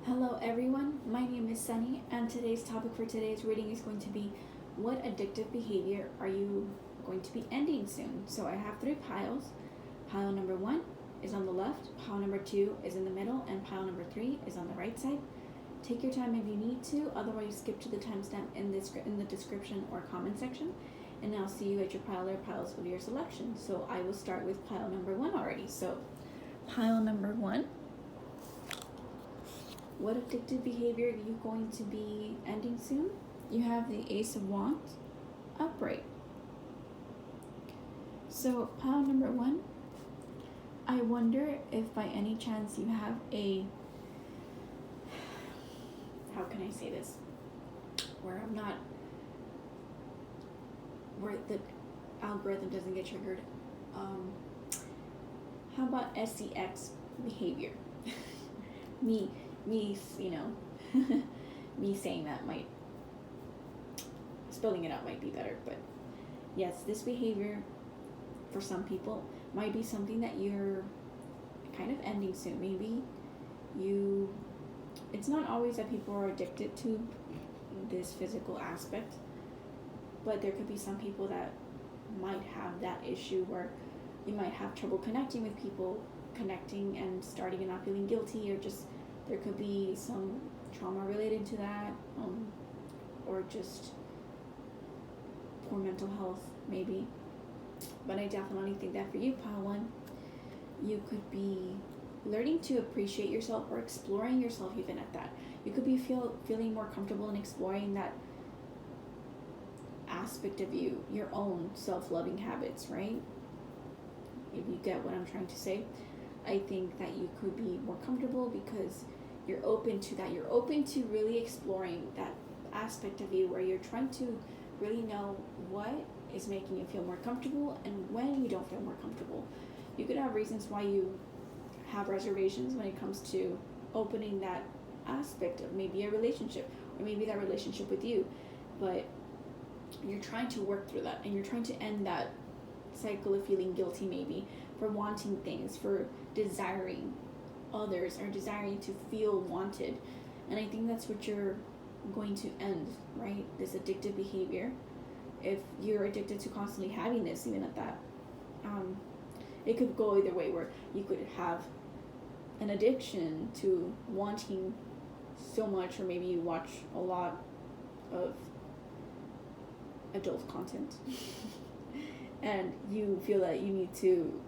Hello everyone, my name is Sunny and today's topic for today's reading is going to be what addictive behavior are you going to be ending soon? So I have 3 piles. Pile number 1 is on the left, pile number 2 is in the middle, and pile number 3 is on the right side. Take your time if you need to, otherwise skip to the timestamp in the description or comment section, and I'll see you at your pile or piles with your selection. So I will start with pile number 1 already. So pile number 1. What addictive behavior are you going to be ending soon? You have the Ace of Wands upright. So pile number 1, I wonder if by any chance you have how can I say this? Where the algorithm doesn't get triggered. How about SEX behavior? me, me saying that spelling it out might be better, but yes, this behavior for some people might be something that you're kind of ending soon. Maybe it's not always that people are addicted to this physical aspect, but there could be some people that might have that issue where you might have trouble connecting with people, connecting and starting and not feeling guilty, or just there could be some trauma related to that, or just poor mental health maybe. But I definitely think that for you, pile 1, you could be learning to appreciate yourself or exploring yourself even at that. You could be feeling more comfortable in exploring that aspect of you, your own self-loving habits, right? If you get what I'm trying to say. I think that you could be more comfortable because you're open to that. You're open to really exploring that aspect of you where you're trying to really know what is making you feel more comfortable and when you don't feel more comfortable. You could have reasons why you have reservations when it comes to opening that aspect of maybe a relationship or maybe that relationship with you, but you're trying to work through that and you're trying to end that cycle of feeling guilty maybe for wanting things, for desiring others or desiring to feel wanted. And I think that's what you're going to end, right? This addictive behavior. If you're addicted to constantly having this, even at that, it could go either way, where you could have an addiction to wanting so much, or maybe you watch a lot of adult content and you feel that you need to,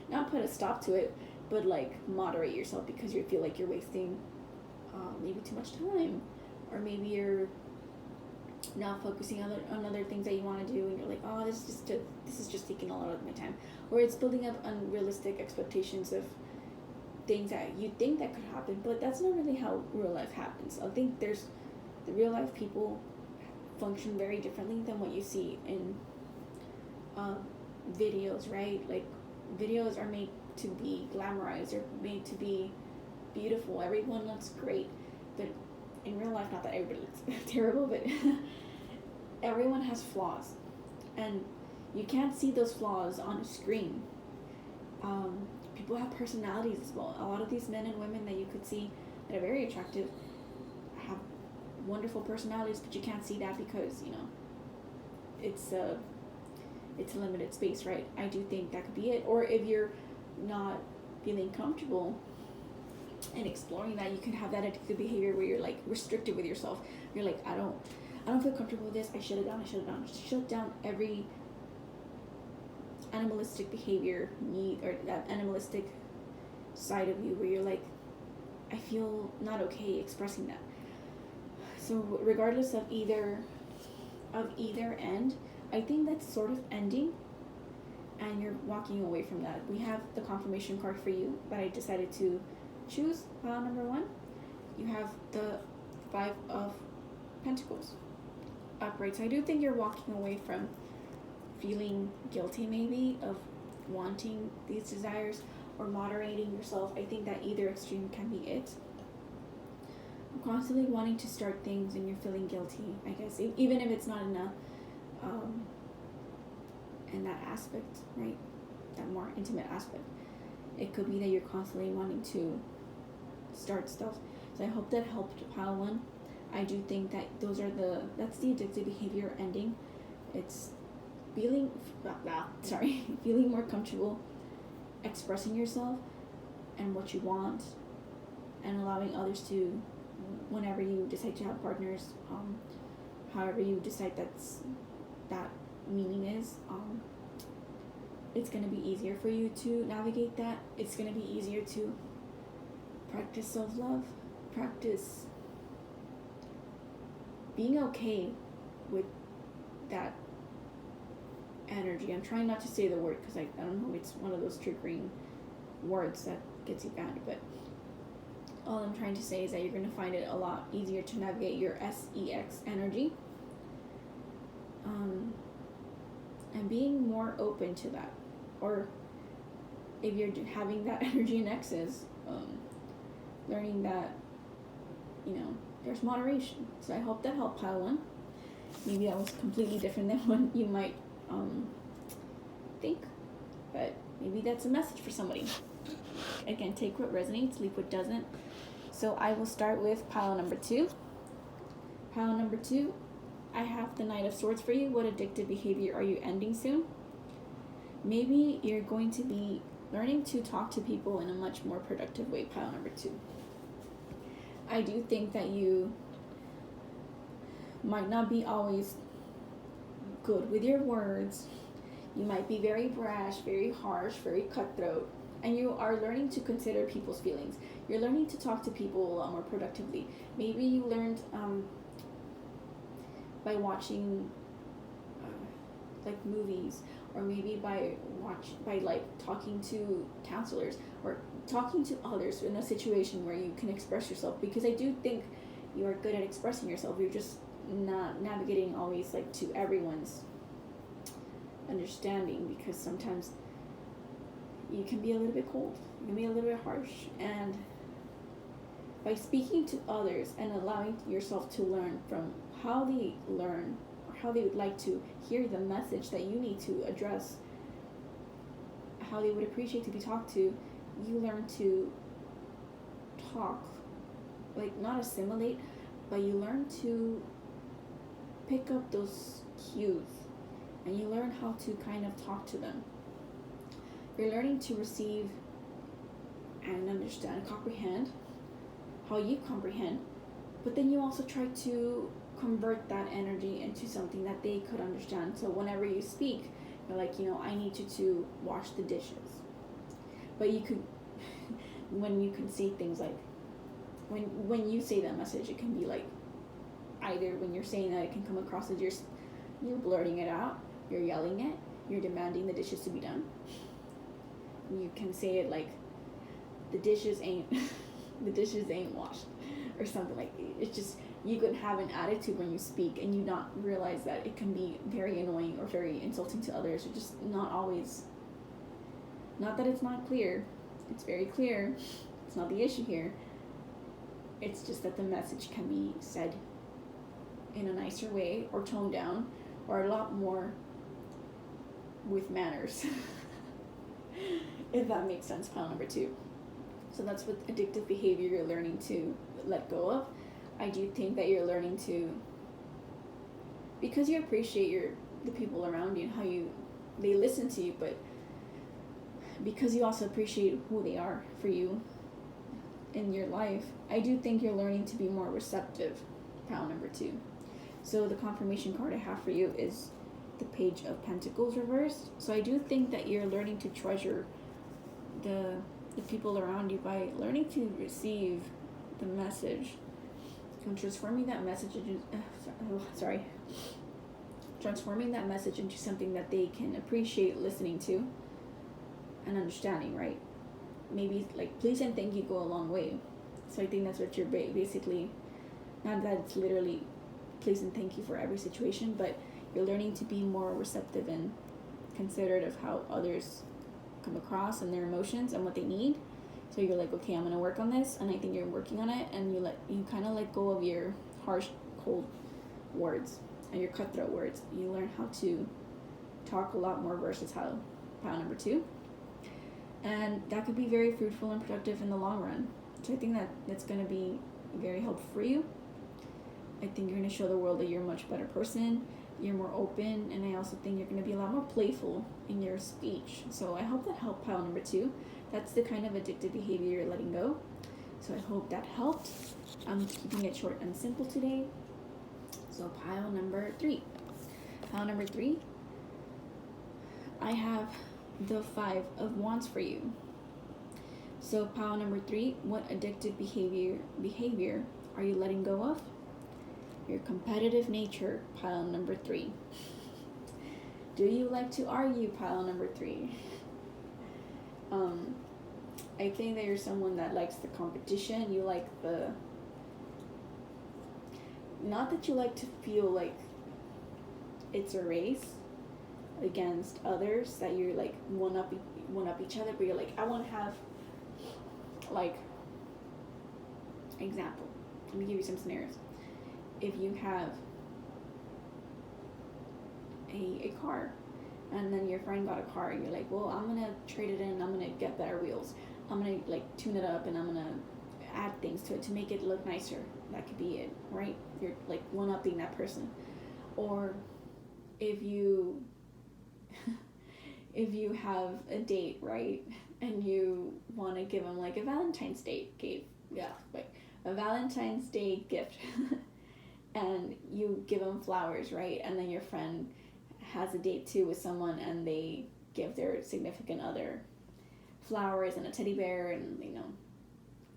not put a stop to it, but like moderate yourself because you feel like you're wasting maybe too much time, or maybe you're not focusing on other things that you want to do, and you're like, oh, this is just taking a lot of my time, or it's building up unrealistic expectations of things that you think that could happen, but that's not really how real life happens. I think the real life people function very differently than what you see in videos, right? Like videos are made to be glamorized, or made to be beautiful. Everyone looks great, but in real life, not that everybody looks terrible, but everyone has flaws, and you can't see those flaws on a screen. People have personalities as well. A lot of these men and women that you could see that are very attractive have wonderful personalities, but you can't see that because it's a limited space, right? I do think that could be it. Or if you're not feeling comfortable in exploring that, you can have that addictive behavior where you're like restricted with yourself. You're like, I don't feel comfortable with this. I shut it down. Shut down every animalistic behavior need, or that animalistic side of you where you're like, I feel not okay expressing that. So regardless of either end, I think that's sort of ending and you're walking away from that. We have the confirmation card for you that I decided to choose. Pile number 1, you have the 5 of Pentacles upright. So I do think you're walking away from feeling guilty maybe of wanting these desires or moderating yourself. I think that either extreme can be it. Constantly wanting to start things and you're feeling guilty, I guess, even if it's not in that aspect, right? That more intimate aspect. It could be that you're constantly wanting to start stuff. So I hope that helped pile one. I do think that that's the addictive behavior ending. It's feeling feeling more comfortable expressing yourself and what you want, and allowing others to, whenever you decide to have partners, however you decide that meaning is, it's going to be easier for you to navigate that. It's going to be easier to practice self-love, practice being okay with that energy. I'm trying not to say the word because I don't know, it's one of those triggering words that gets you banned, but all I'm trying to say is that you're going to find it a lot easier to navigate your sex energy, and being more open to that. Or if you're having that energy in excess, learning that, there's moderation. So I hope that helped pile one. Maybe that was completely different than what you might think, but maybe that's a message for somebody. Again, take what resonates, leave what doesn't. So I will start with pile number 2. Pile number 2, I have the Knight of Swords for you. What addictive behavior are you ending soon? Maybe you're going to be learning to talk to people in a much more productive way, pile number 2. I do think that you might not be always good with your words. You might be very brash, very harsh, very cutthroat, and you are learning to consider people's feelings. You're learning to talk to people a lot more productively. Maybe you learned by watching movies, or maybe by talking to counselors or talking to others in a situation where you can express yourself, because I do think you are good at expressing yourself. You're just not navigating always to everyone's understanding, because sometimes you can be a little bit cold, you can be a little bit harsh, and by speaking to others and allowing yourself to learn from how they learn, or how they would like to hear the message that you need to address, how they would appreciate to be talked to, you learn to talk, not assimilate, but you learn to pick up those cues, and you learn how to kind of talk to them. You're learning to receive and understand, comprehend how you comprehend, but then you also try to convert that energy into something that they could understand. So whenever you speak, you're like, I need you to wash the dishes. But you could, when you can say things like, when you say that message, it can be either when you're saying that, it can come across as you're blurting it out, you're yelling it, you're demanding the dishes to be done. You can say it like, the dishes ain't washed, or something like that. It's just, you could have an attitude when you speak and you not realize that it can be very annoying or very insulting to others, or just not always, not that it's not clear, it's very clear, it's not the issue here, it's just that the message can be said in a nicer way, or toned down, or a lot more with manners. If that makes sense, pile number 2. So that's what addictive behavior you're learning to let go of. I do think that you're learning to, because you appreciate the people around you and how they listen to you, but because you also appreciate who they are for you in your life, I do think you're learning to be more receptive, pile number 2. So the confirmation card I have for you is the Page of Pentacles reversed. So I do think that you're learning to treasure the people around you by learning to receive the message and transforming that message into something that they can appreciate listening to and understanding, right? Maybe please and thank you go a long way. So I think that's what you're basically, not that it's literally please and thank you for every situation, but you're learning to be more receptive and considerate of how others come across and their emotions and what they need. So you're like, okay, I'm going to work on this, and I think you're working on it, and you kind of let go of your harsh, cold words and your cutthroat words. You learn how to talk a lot more versatile, pile number 2. And that could be very fruitful and productive in the long run. So I think that that's going to be very helpful for you. I think you're going to show the world that you're a much better person, you're more open, and I also think you're going to be a lot more playful in your speech. So I hope that helped pile number 2. That's the kind of addictive behavior you're letting go. So I hope that helped. I'm keeping it short and simple today. So pile number 3. Pile number 3, I have the 5 of wands for you. So pile number 3, what addictive behavior are you letting go of? Your competitive nature, pile number 3. Do you like to argue, pile number 3? I think that you're someone that likes the competition. You like not that you like to feel like it's a race against others, that you're like one up each other, but you're like, I want to have, like, example, let me give you some scenarios. If you have a car, and then your friend got a car, and you're like, well, I'm gonna trade it in, I'm gonna get better wheels, I'm gonna like tune it up, and I'm gonna add things to it to make it look nicer. That could be it, right? You're like one-upping that person. Or if you have a date, right, and you want to give them like a Valentine's Day a Valentine's Day gift and you give them flowers, right, and then your friend has a date too with someone and they give their significant other flowers and a teddy bear and, you know,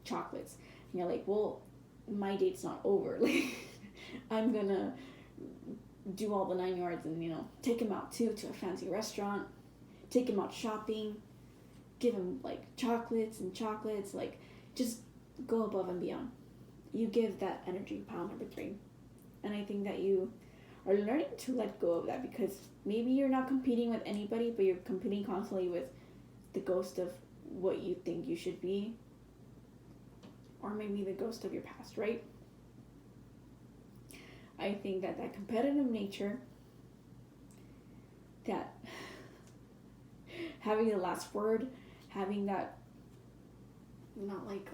chocolates, and you're like, well, my date's not over, like I'm gonna do all the 9 yards and, you know, take him out too to a fancy restaurant, take him out shopping, give him like chocolates, like just go above and beyond. You give that energy, pile number 3. And I think that you are learning to let go of that, because maybe you're not competing with anybody, but you're competing constantly with the ghost of what you think you should be, or maybe the ghost of your past, right? I think that competitive nature, that having the last word, having that, not like,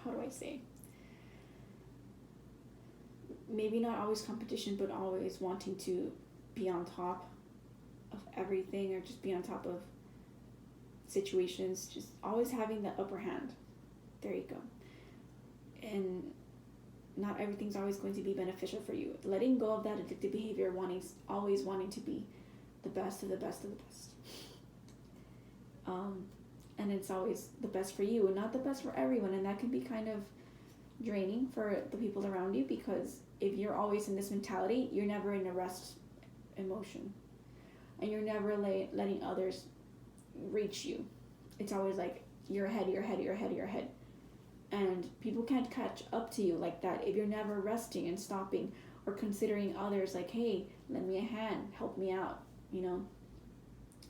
how do I say, maybe not always competition, but always wanting to be on top of everything, or just be on top of situations, just always having the upper hand. There you go. And not everything's always going to be beneficial for you. Letting go of that addictive behavior, always wanting to be the best of the best of the best. And it's always the best for you and not the best for everyone. And that can be kind of draining for the people around you, because if you're always in this mentality, you're never in a rest emotion. And you're never letting others reach you. It's always like, you're ahead. And people can't catch up to you like that if you're never resting and stopping or considering others like, hey, lend me a hand, help me out, you know.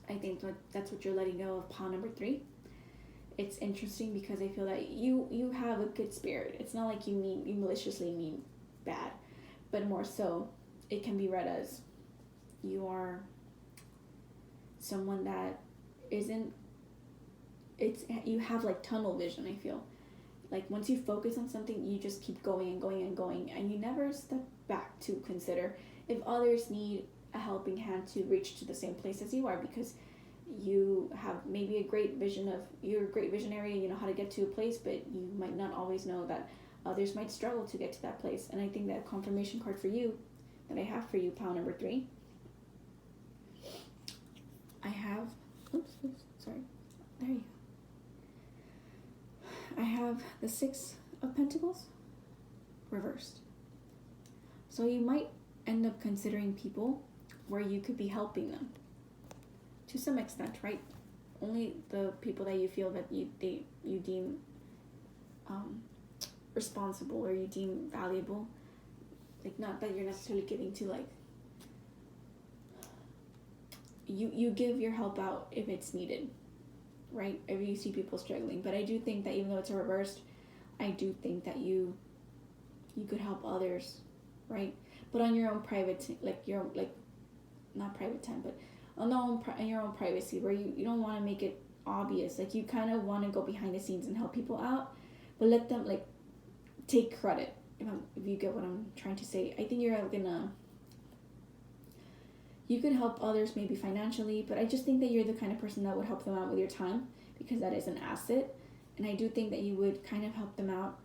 I think that's what you're letting go of, pile number 3. It's interesting because I feel that you have a good spirit. It's not like you maliciously mean bad, but more so it can be read as you are someone that you have like tunnel vision, I feel. Like once you focus on something, you just keep going and going and going, and you never step back to consider if others need a helping hand to reach to the same place as you are, because you have maybe you're a great visionary and you know how to get to a place, but you might not always know that others might struggle to get to that place. And I think that confirmation card for you that I have for you, pile number 3, I have, there you go. I have the 6 of Pentacles reversed. So you might end up considering people where you could be helping them to some extent, right? Only the people that you feel that you deem responsible or you deem valuable. Like, not that you're necessarily giving to, like, you give your help out if it's needed, right? If you see people struggling. But I do think that even though it's reversed, I do think that you could help others, right? But on your own private, not private time, but in your own privacy, where you don't want to make it obvious. Like, you kind of want to go behind the scenes and help people out, but let them like take credit. If you get what I'm trying to say, I think you could help others maybe financially, but I just think that you're the kind of person that would help them out with your time, because that is an asset. And I do think that you would kind of help them out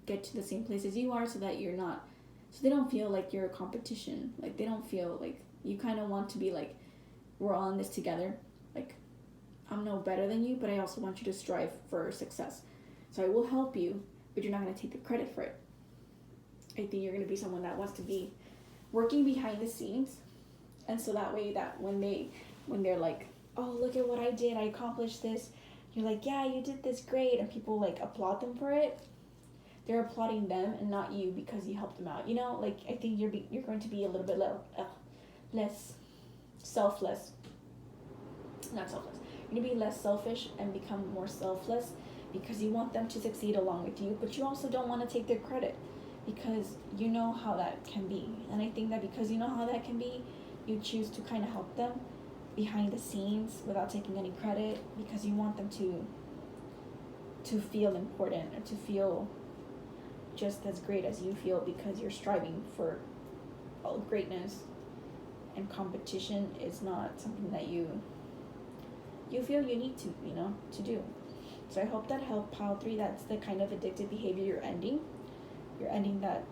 get to the same place as you are, so that you're not, so they don't feel like you're a competition. Like they don't feel like you kind of want to be like, we're all in this together. Like I'm no better than you, but I also want you to strive for success. So I will help you, but you're not going to take the credit for it. I think you're going to be someone that wants to be working behind the scenes. And so that way that when they're like, oh, look at what I did, I accomplished this, you're like, yeah, you did this great, and people like applaud them for it. They're applauding them and not you, because you helped them out. You know, like I think you're going to be a little bit less selfless. Not selfless. You're going to be less selfish and become more selfless, because you want them to succeed along with you, but you also don't want to take their credit, because you know how that can be. And I think that because you know how that can be, you choose to kind of help them behind the scenes without taking any credit, because you want them to feel important, or to feel just as great as you feel, because you're striving for all greatness, and competition is not something that you feel you need to, to do. So I hope that helped pile 3. That's the kind of addictive behavior you're ending. You're ending that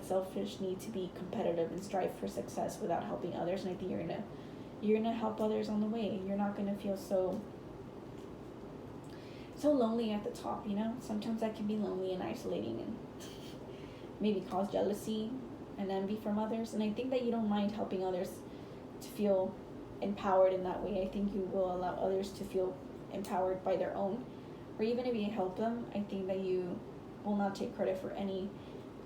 selfish need to be competitive and strive for success without helping others. And I think you're gonna help others on the way. You're not gonna feel so lonely at the top. Sometimes that can be lonely and isolating, and maybe cause jealousy and envy from others. And I think that you don't mind helping others to feel empowered in that way. I think you will allow others to feel empowered by their own. Or even if you help them, I think that you will not take credit for any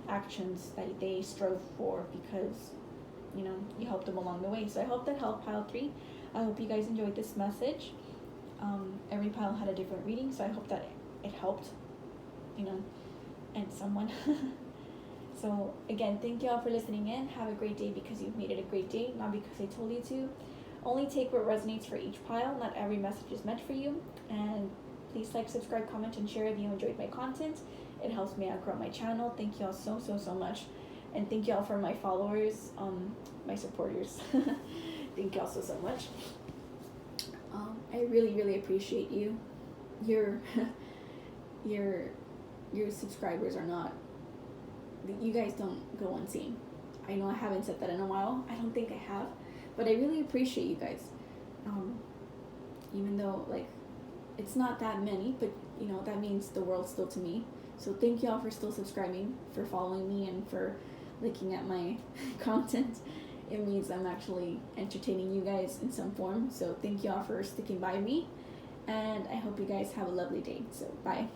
actions that they strove for, because you helped them along the way. So I hope that helped pile 3. I hope you guys enjoyed this message. Every pile had a different reading, so I hope that it helped and someone. So again, thank you all for listening in. Have a great day, because you've made it a great day, not because I told you to. Only take what resonates for each pile. Not every message is meant for you. And please like, subscribe, comment, and share if you enjoyed my content. It helps me out grow my channel. Thank you all so much. And thank you all for my followers, my supporters. Thank you all so much. I really appreciate you. Your subscribers are not, you guys don't go unseen. I know I haven't said that in a while. I don't think I have. But I really appreciate you guys. Even though like it's not that many, but that means the world still to me. So thank y'all for still subscribing, for following me, and for looking at my content. It means I'm actually entertaining you guys in some form. So thank y'all for sticking by me, and I hope you guys have a lovely day. So bye.